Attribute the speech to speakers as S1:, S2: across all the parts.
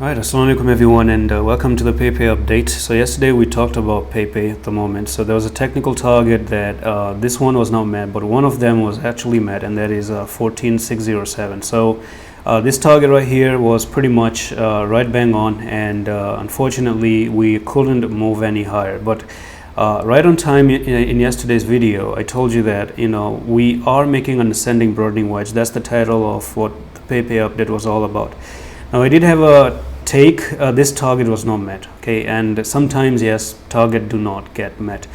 S1: Alright, assalamu alaikum everyone, and welcome to the Pepe update. So yesterday we talked about Pepe at the moment. So there was a technical target that this one was not met, but one of them was actually met, and that is 14607. So this target right here was pretty much right bang on, and unfortunately we couldn't move any higher. But right on time in yesterday's video, I told you that we are making an ascending broadening wedge. That's the title of what the Pepe update was all about. Now I did have a take, this target was not met, okay, and sometimes yes, target do not get met,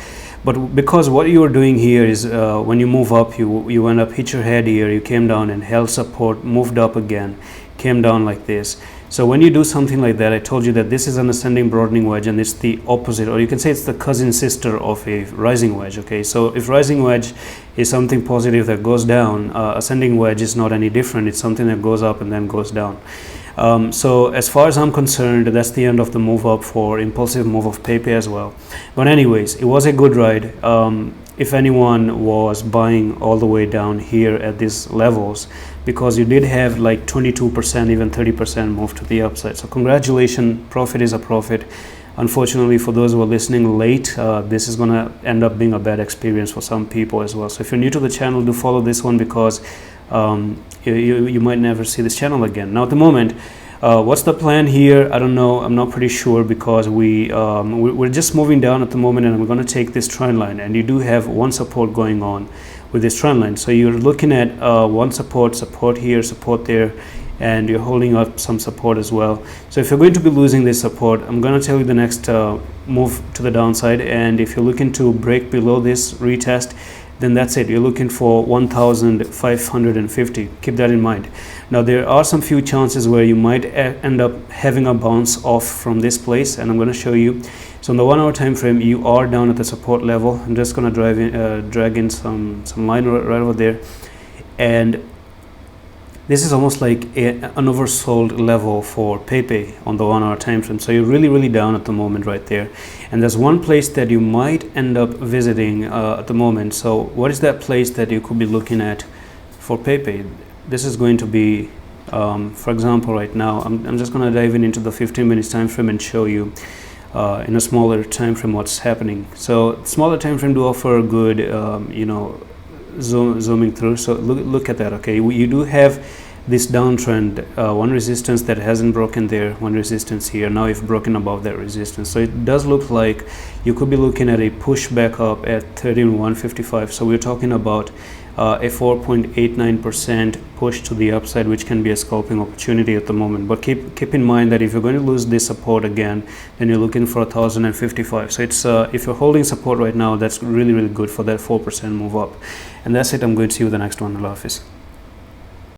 S1: but because what you are doing here is when you move up, you went up, hit your head here, you came down and held support, moved up again, came down like this. So when you do something like that, I told you that this is an ascending broadening wedge, and it's the opposite, or you can say it's the cousin sister of a rising wedge. Okay, so if rising wedge is something positive that goes down, ascending wedge is not any different. It's something that goes up and then goes down. So as far as I'm concerned, that's the end of the move up for impulsive move of Pepe as well. But anyways, it was a good ride. If anyone was buying all the way down here at these levels, because you did have like 22%, even 30% move to the upside. So congratulations, profit is a profit. Unfortunately, for those who are listening late, this is going to end up being a bad experience for some people as well. So if you're new to the channel, do follow this one, because you might never see this channel again. Now at the moment, what's the plan here? I don't know. I'm not pretty sure, because we're just moving down at the moment, and we're going to take this trend line, and you do have one support going on with this trend line. So you're looking at one support here, support there, and you're holding up some support as well. So if you're going to be losing this support, I'm going to tell you the next move to the downside, and if you're looking to break below this retest, then that's it. You're looking for 1,550. Keep that in mind. Now there are some few chances where you might end up having a bounce off from this place, and I'm going to show you. So on the 1 hour time frame, you are down at the support level. I'm just going to drag in some line right over there, and this is almost like an oversold level for Pepe on the 1 hour time frame. So you're really down at the moment right there, and there's one place that you might end up visiting at the moment. So what is that place that you could be looking at for Pepe? This is going to be for example, right now I'm just going to dive into the 15 minutes time frame and show you in a smaller time frame what's happening. So smaller time frame do offer good zooming through. So look at that. Okay, you do have this downtrend, one resistance that hasn't broken there, one resistance here. Now you've broken above that resistance, so it does look like you could be looking at a push back up at 13,155. So we're talking about a 4.89% push to the upside, which can be a scalping opportunity at the moment. But keep in mind that if you're going to lose this support again, then you're looking for 1,055. So it's if you're holding support right now, that's really good for that 4% move up. And that's it. I'm going to see you with the next one. Allah Hafiz.